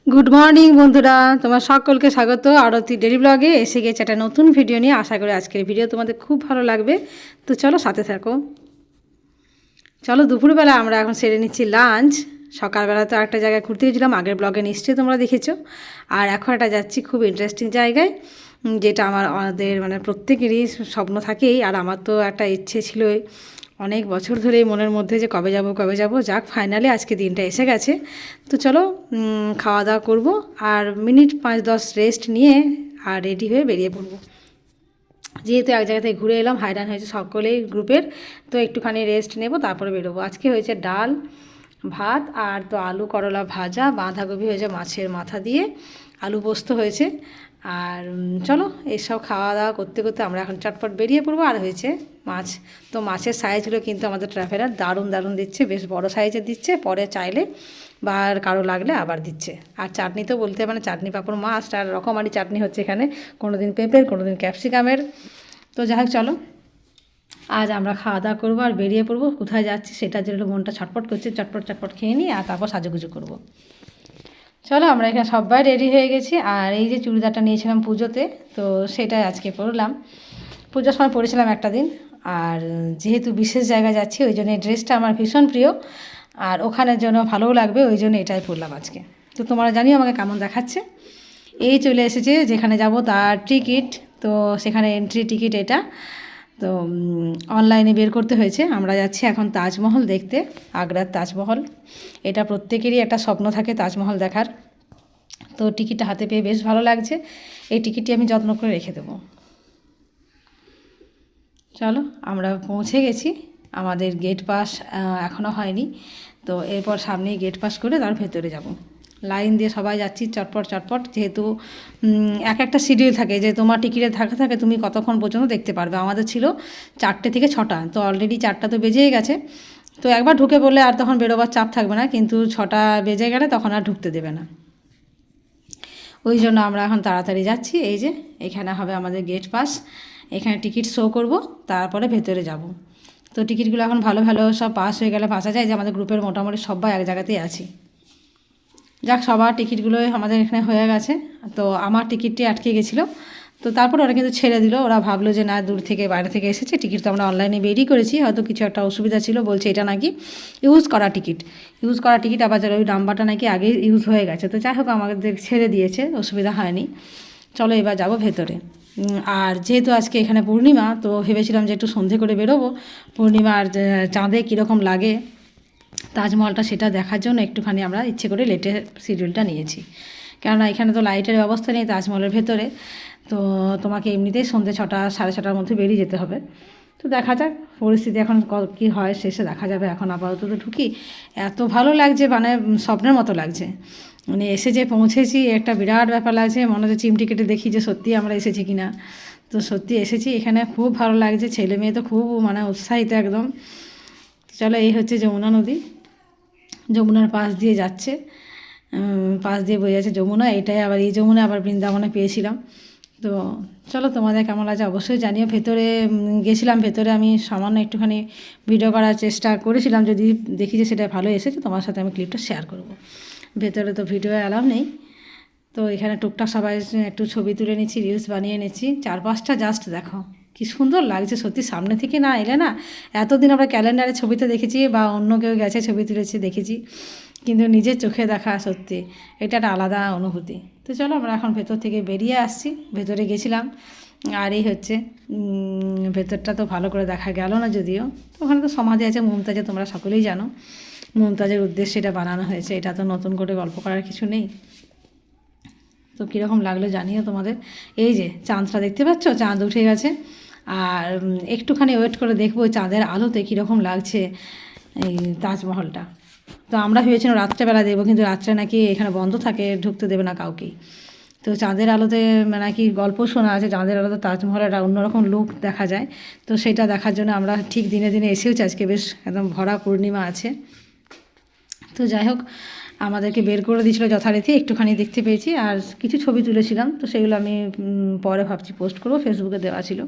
Good morning বন্ধুরা, তোমার সকলকে স্বাগত আরতি ডেলি ব্লগে। এসে গেছে একটা নতুন ভিডিও নিয়ে। আশা করি আজকের ভিডিও তোমাদের খুব ভালো লাগবে। তো চলো সাথে থাকো। চলো দুপুরবেলা আমরা এখন সেরে নিচ্ছি লাঞ্চ। সকালবেলা তো একটা জায়গায় ঘুরতে গেছিলাম, আগের ব্লগে নিশ্চয়ই তোমরা দেখেছো। আর এখন একটা যাচ্ছি খুব ইন্টারেস্টিং জায়গায়, যেটা আমাদের মানে প্রত্যেকেরই স্বপ্ন থাকেই। আর আমার তো একটা ইচ্ছে ছিলই অনেক বছর ধরেই মনের মধ্যে, যে কবে যাব। যাক, ফাইনালি আজকে দিনটা এসে গেছে। তো চলো খাওয়া দাওয়া করবো, আর মিনিট 5-10 রেস্ট নিয়ে আর রেডি হয়ে বেরিয়ে পড়বো। যেহেতু এক জায়গা থেকে ঘুরে এলাম, হাইরান হয়েছে সকলেই গ্রুপের, তো একটুখানি রেস্ট নেব, তারপরে বেরোবো। আজকে হয়েছে ডাল ভাত, আর তো আলু করলা ভাজা, বাঁধাকপি হয়েছে মাছের মাথা দিয়ে, আলু পোস্ত হয়েছে। আর চলো এইসব খাওয়া দাওয়া করতে করতে আমরা এখন চটপট বেরিয়ে পড়বো। আর হয়েছে মাছ। তো মাছের সাইজগুলো কিন্তু আমাদের ট্রাভেলার দারুণ দিচ্ছে, বেশ বড় সাইজের দিচ্ছে। পরে চাইলে বা আর কারো লাগলে আবার দিচ্ছে। আর চাটনি তো বলতে মানে চাটনি পাঁপড় মাছ আর রকমারি চাটনি হচ্ছে এখানে, কোনো দিন পেঁপের, কোনো দিন ক্যাপসিকামের। তো যাই হোক চলো, আজ আমরা খাওয়া দাওয়া করবো আর বেরিয়ে পড়বো। কোথায় যাচ্ছি সেটার জন্য মনটা ছটপট করছে। চটপট খেয়ে নিই আর তারপর সাজুগুজু করবো। চলো আমরা এখানে সবাই রেডি হয়ে গেছি। আর এই যে চুড়িদারটা নিয়েছিলাম পুজোতে, তো সেটাই আজকে পরলাম। পুজোর সময় পরেছিলাম একটা দিন। আর যেহেতু বিশেষ জায়গায় যাচ্ছি, ওই জন্য এই ড্রেসটা আমার ভীষণ প্রিয়, আর ওখানের জন্য ভালোও লাগবে, ওই জন্য এটাই পরলাম আজকে। তো তোমরা জানিও আমাকে কেমন দেখাচ্ছে। এই চলে এসেছে যেখানে যাব তার টিকিট। তো সেখানে এন্ট্রি টিকিট এটা। তো অনলাইনে বের করতে হয়েছে। আমরা যাচ্ছি এখন তাজমহল দেখতে, আগ্রার তাজমহল। এটা প্রত্যেকেরই একটা স্বপ্ন থাকে তাজমহল দেখার। তো টিকিটটা হাতে পেয়ে বেশ ভালো লাগছে। এই টিকিটটি আমি যত্ন করে রেখে দেবো। চলো আমরা পৌঁছে গেছি। আমাদের গেট পাস এখনও হয়নি, তো এরপর সামনেই গেট পাস করে তার ভেতরে যাব। লাইন দিয়ে সবাই যাচ্ছি চটপট, যেহেতু এক একটা শিডিউল থাকে, যে তোমার টিকিটে থাকে তুমি কতক্ষণ পর্যন্ত দেখতে পারবে। আমাদের ছিল 4টে থেকে 6টা, তো অলরেডি 4টা তো বেজেই গেছে। তো একবার ঢুকে পড়লে আর তখন বেরোবার চাপ থাকবে না, কিন্তু 6টা বেজে গেলে তখন আর ঢুকতে দেবে না। ওই জন্য আমরা এখন তাড়াতাড়ি যাচ্ছি। এই যে এখানে হবে আমাদের গেট পাস, এখানে টিকিট শো করব, তারপরে ভেতরে যাব। তো টিকিটগুলো এখন ভালো সব পাস হয়ে গেলে পাওয়া যায়, যে আমাদের গ্রুপের মোটামুটি সবাই এক জায়গাতেই আছি। যাক, সবার টিকিটগুলোই আমাদের এখানে হয়ে গেছে। তো আমার টিকিটটি আটকে গেছিলো, তো তারপর ওরা কিন্তু ছেড়ে দিল। ওরা ভাবলো যে না, দূর থেকে বাইরে থেকে এসেছে, টিকিট তো আমরা অনলাইনে বেরিয়ে করেছি, হয়তো কিছু একটা অসুবিধা ছিল। বলছে এটা নাকি ইউজ করা টিকিট, আবার যারা ওই নাম্বারটা নাকি আগে ইউজ হয়ে গেছে। তো যাই হোক আমাদের ছেড়ে দিয়েছে, অসুবিধা হয়নি। চলো এবার যাবো ভেতরে। আর যেহেতু আজকে এখানে পূর্ণিমা, তো ভেবেছিলাম যে একটু সন্ধে করে বেরোবো। পূর্ণিমার চাঁদে কীরকম লাগে তাজমহলটা, সেটা দেখার জন্য একটুখানি আমরা ইচ্ছে করে লেটের শিডিউলটা নিয়েছি। কেননা এখানে তো লাইটের ব্যবস্থা নেই তাজমহলের ভেতরে। তো তোমাকে এমনিতেই সন্ধ্যে 6টা 6:30টার মধ্যে বেরিয়ে যেতে হবে। তো দেখা যাক পরিস্থিতি এখন কী হয়, শেষে দেখা যাবে। এখন আপাতত ঢুকি। এত ভালো লাগছে, মানে স্বপ্নের মতো লাগছে। মানে এসে যে পৌঁছেছি একটা বিরাট ব্যাপার লাগছে, মনে হচ্ছে চিমটি কেটে দেখি যে সত্যি আমরা এসেছি কি না। তো সত্যি এসেছি, এখানে খুব ভালো লাগছে। ছেলে মেয়ে তো খুব মানে উৎসাহিত একদম। চলো এই হচ্ছে যমুনা নদী, যমুনার পাশ দিয়ে যাচ্ছে, পাশ দিয়ে বয়ে যাচ্ছে যমুনা। এটাই আবার এই যমুনা আবার বৃন্দাবনে পেয়েছিলাম। তো চলো তোমাদের কেমন লাগছে অবশ্যই জানিও। ভেতরে গেছিলাম, ভেতরে আমি সামান্য একটুখানি ভিডিও করার চেষ্টা করেছিলাম, যদি দেখি যে সেটা ভালো এসেছে তোমার সাথে আমি ক্লিপটা শেয়ার করব। ভেতরে তো ভিডিও অ্যালাউ নেই। তো এখানে টুকটাক সবাই একটু ছবি তুলে নিচ্ছি, রিলস বানিয়ে নিচ্ছি। চারপাশটা জাস্ট দেখো কি সুন্দর লাগছে সত্যি। সামনে থেকে না এলে না, এতদিন আমরা ক্যালেন্ডারে ছবিতে দেখেছি বা অন্য কেউ গেছে ছবি তুলেছি দেখেছি, কিন্তু নিজের চোখে দেখা সত্যি এটা একটা আলাদা অনুভূতি। তো চলো আমরা এখন ভেতর থেকে বেরিয়ে আসছি। ভেতরে গেছিলাম, আর এই হচ্ছে ভেতরটা তো ভালো করে দেখা গেল না যদিও। তো ওখানে তো সমাধি আছে মুমতাজের, তোমরা সকলেই জানো মুমতাজের উদ্দেশ্যে এটা বানানো হয়েছে। এটা তো নতুন করে গল্প করার কিছু নেই। তো কীরকম লাগলো জানিও তোমাদের। এই যে চাঁদটা দেখতে পাচ্ছ, চাঁদ উঠে গেছে। আর একটুখানি ওয়েট করে দেখবো চাঁদের আলোতে কীরকম লাগছে এই তাজমহলটা। তো আমরা ভেবেছিলাম রাত্রেবেলা দেখবো, কিন্তু রাত্রে নাকি এখানে বন্ধ থাকে, ঢুকতে দেবে না কাউকেই। তো চাঁদের আলোতে নাকি গল্প শোনা আছে, চাঁদের আলোতে তাজমহলের একটা অন্যরকম লুক দেখা যায়। তো সেটা দেখার জন্য আমরা ঠিক দিনে এসেওছি। আজকে বেশ একদম ভরা পূর্ণিমা আছে। তো যাই হোক আমাদেরকে বের করে দিয়েছিলো যথারীতি, একটুখানি দেখতে পেয়েছি। আর কিছু ছবি তুলেছিলাম, তো সেগুলো আমি পরে ভাবছি পোস্ট করবো, ফেসবুকে দেওয়া ছিল।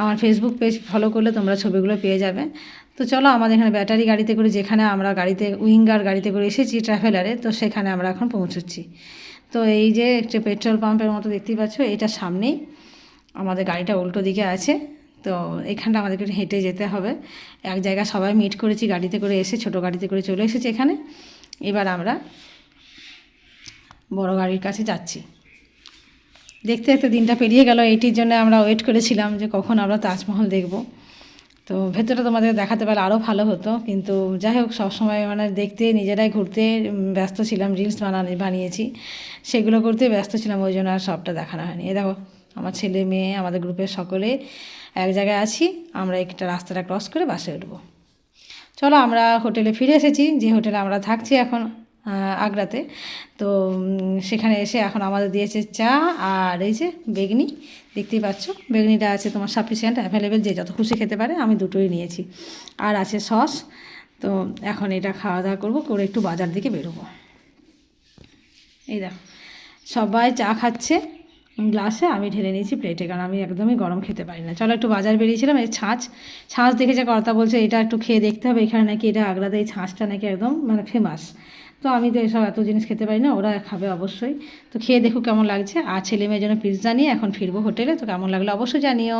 আমার ফেসবুক পেজ ফলো করলে তোমরা ছবিগুলো পেয়ে যাবে। তো চলো আমাদের এখানে ব্যাটারি গাড়িতে করে, যেখানে আমরা গাড়িতে উইঙ্গার গাড়িতে করে এসেছি ট্রাভেলারে, তো সেখানে আমরা এখন পৌঁছচ্ছি। তো এই যে একটা পেট্রোল পাম্পের মতো দেখতেই পাচ্ছ, এটা সামনেই আমাদের গাড়িটা উল্টো দিকে আছে। তো এখানটা আমাদেরকে একটু হেঁটে যেতে হবে। এক জায়গায় সবাই মিট করেছি গাড়িতে করে এসে, ছোটো গাড়িতে করে চলে এসেছি এখানে। এবার আমরা বড় গাড়ির কাছে যাচ্ছি। দেখতে দেখতে দিনটা পেরিয়ে গেল। এইটির জন্য আমরা ওয়েট করেছিলাম যে কখন আমরা তাজমহল দেখব। তো ভেতরে তোমাদের দেখাতে পারলে আরও ভালো হতো, কিন্তু যাই হোক সবসময় মানে দেখতে, নিজেরাই ঘুরতে ব্যস্ত ছিলাম, রিলস বানিয়েছি, সেগুলো করতে ব্যস্ত ছিলাম, ওই জন্য আর সবটা দেখানো হয়নি। এ দেখো আমার ছেলে মেয়ে আমাদের গ্রুপের সকলে এক জায়গায় আছি, আমরা একটা রাস্তাটা ক্রস করে বাসে উঠবো। চলো আমরা হোটেলে ফিরে এসেছি, যে হোটেলে আমরা থাকছি এখন আগ্রাতে। তো সেখানে এসে এখন আমাদের দিয়েছে চা আর এই যে বেগনি, দেখতেই পাচ্ছ বেগনিটা আছে তোমার সাফিসিয়েন্ট অ্যাভেলেবেল, যে যত খুশি খেতে পারে, আমি দুটোই নিয়েছি। আর আছে সস। তো এখন এটা খাওয়া দাওয়া করবো, করে একটু বাজার দিকে বেরোবো। এই দেখো সবাই চা খাচ্ছে গ্লাসে, আমি ঢেলে নিয়েছি প্লেটে, কারণ আমি একদমই গরম খেতে পারি না। চলো একটু বাজার বেরিয়েছিলাম, এই ছাঁচ দেখেছে কর্তা, বলছে এটা একটু খেয়ে দেখতে হবে, এখানে নাকি এটা আগ্রাতে এই ছাঁচটা নাকি একদম মানে ফেমাস। তো আমি তো এসব এত জিনিস খেতে পারি না, ওরা খাবে অবশ্যই। তো খেয়ে দেখো কেমন লাগছে। আর ছেলে মেয়ের জন্য পিৎজা নিয়ে এখন ফিরবো হোটেলে। তো কেমন লাগলো অবশ্যই জানিও।